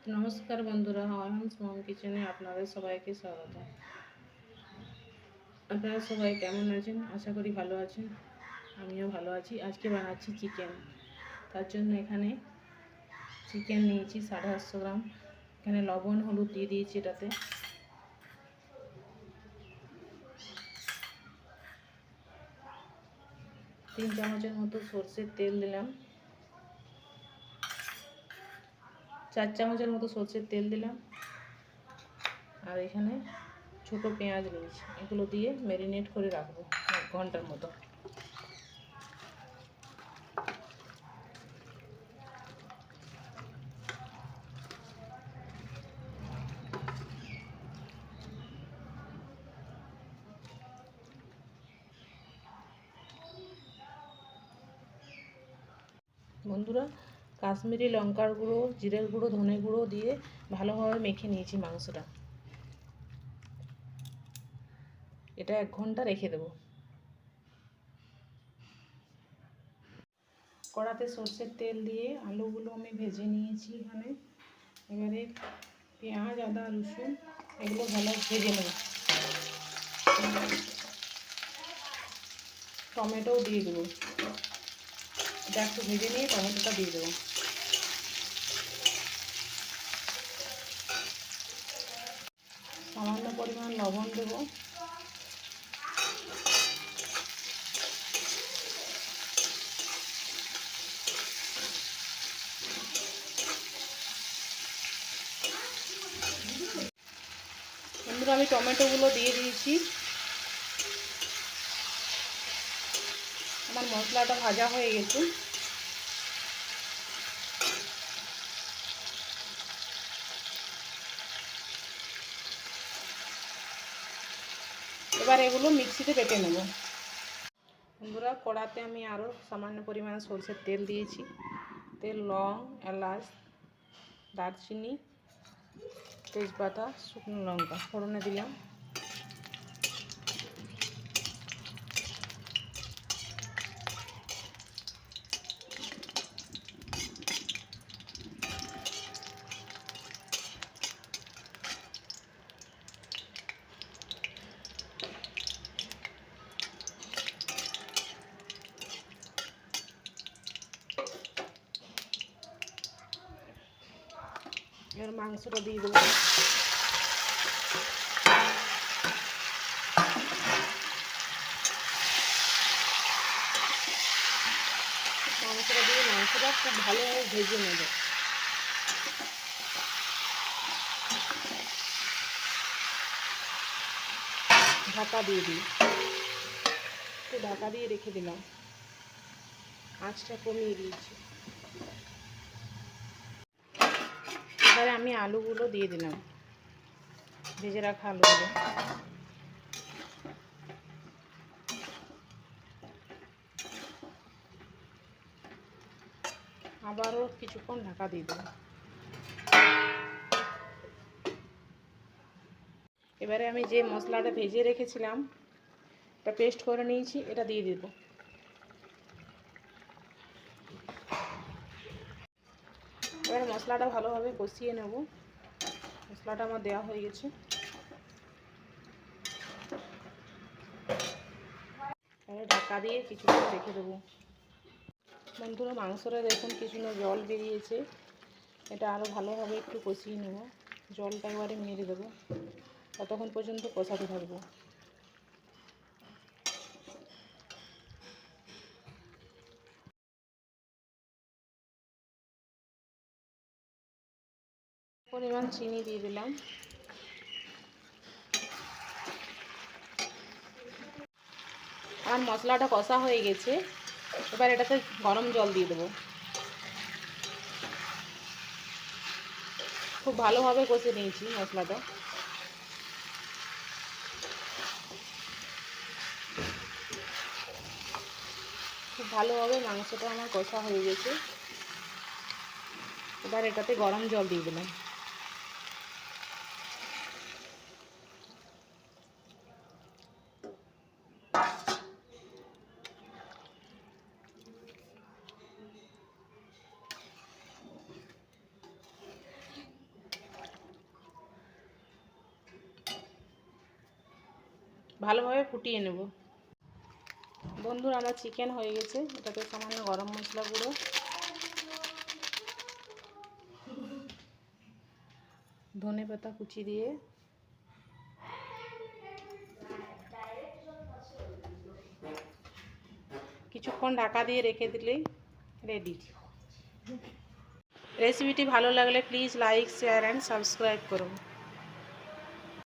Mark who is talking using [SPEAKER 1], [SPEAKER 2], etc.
[SPEAKER 1] নমস্কার বন্ধুরা, অয়ন্স মম কিচেনে আপনাদের সবাইকে স্বাগত। আপনারা সবাই কেমন আছেন? আশা করি ভালো আছেন। আমিও ভালো আছি। আজকে বানাচ্ছি চিকেন। তার জন্য এখানে চিকেন নিয়েছি 850 গ্রাম। এখানে লবণ হলুদ দিয়ে দিয়েছি। এটাতে 3 চামচের মতো সর্ষের তেল দিলাম, 4 চামচের মতো সর্ষের তেল দিলাম। আর এখানে ছোট পেঁয়াজ নিয়েছি, এগুলো দিয়ে ম্যারিনেট করে রাখবো 1 ঘন্টার মতো। বন্ধুরা, কাশ্মীরি লঙ্কার গুঁড়ো, জিরের গুঁড়ো, ধনে গুঁড়ো দিয়ে ভালোভাবে মেখে নিয়েছি মাংসটা। এটা 1 ঘন্টা রেখে দেব। কড়াতে সর্ষের তেল দিয়ে আলুগুলো আমি ভেজে নিয়েছি। এবারে পেঁয়াজ, আদা, রসুন এগুলো ভালো ভেজে নেব। টমেটোও দিয়ে দেবো। এটা একটু ভেজে নিয়ে টমেটোটা দিয়ে দেবো। সামান্য পরিমাণ লবণ দেবো। বন্ধুরা, আমি টমেটোগুলো দিয়ে দিয়েছি। আমার মশলাটা ভাজা হয়ে গেছে। এবার এগুলো মিক্সিতে বেটে নেব। বন্ধুরা, কড়াতে আমি আরও সামান্য পরিমাণে সরষের তেল দিয়েছি। তেল, লং, এলাচ, দারচিনি, তেজপাতা, শুকনো লঙ্কা ফোড়নে দিলাম। এবার মাংসটা দিয়ে দেবো। মাংসটা খুব ভালোভাবে ভেজে নেব। ঢাকা দিয়ে দিই। একটু ঢাকা দিয়ে রেখে দিলাম। আঁচটা কমিয়ে দিয়েছি। এবারে আমি আলুগুলো দিয়ে দিলাম, ভেজে রাখা আলুগুলো। আবারও কিছুক্ষণ ঢাকা দিয়ে দেবো। এবারে আমি যে মশলাটা ভেজে রেখেছিলাম, এটা পেস্ট করে নিয়েছি, এটা দিয়ে দেবো। এবারে মশলাটা ভালোভাবে কষিয়ে নেব। মশলাটা আমার দেওয়া হয়ে গেছে। এবারে ঢাকা দিয়ে কিছুক্ষণ রেখে দেবো। বন্ধুরা, মাংসটা দেখুন কিছু না জল বেরিয়েছে। এটা আরও ভালোভাবে একটু কষিয়ে নেব। জলটা এবারে মেরে দেবো। ততক্ষণ পর্যন্ত কষাতে থাকবো। পরিমাণ চিনি দিয়ে দিলাম। আমার মশলাটা কষা হয়ে গেছে। এবার এটাতে গরম জল দিয়ে দেবো। খুব ভালোভাবে কষে নিয়েছি মশলাটা। খুব ভালোভাবে মাংসটা আমার কষা হয়ে গেছে। এবার এটাতে গরম জল দিয়ে দিলাম। ভালোভাবে ফুটিয়ে নেব। বন্ধুরা, আমার চিকেন হয়ে গেছে। এটাতে সামান্য গরম মশলা গুঁড়ো, ধনেপাতা কুচি দিয়ে কিছুক্ষণ ঢাকা দিয়ে রেখে দিলেই রেডি। রেসিপিটি ভালো লাগলে please like, share and subscribe করুন।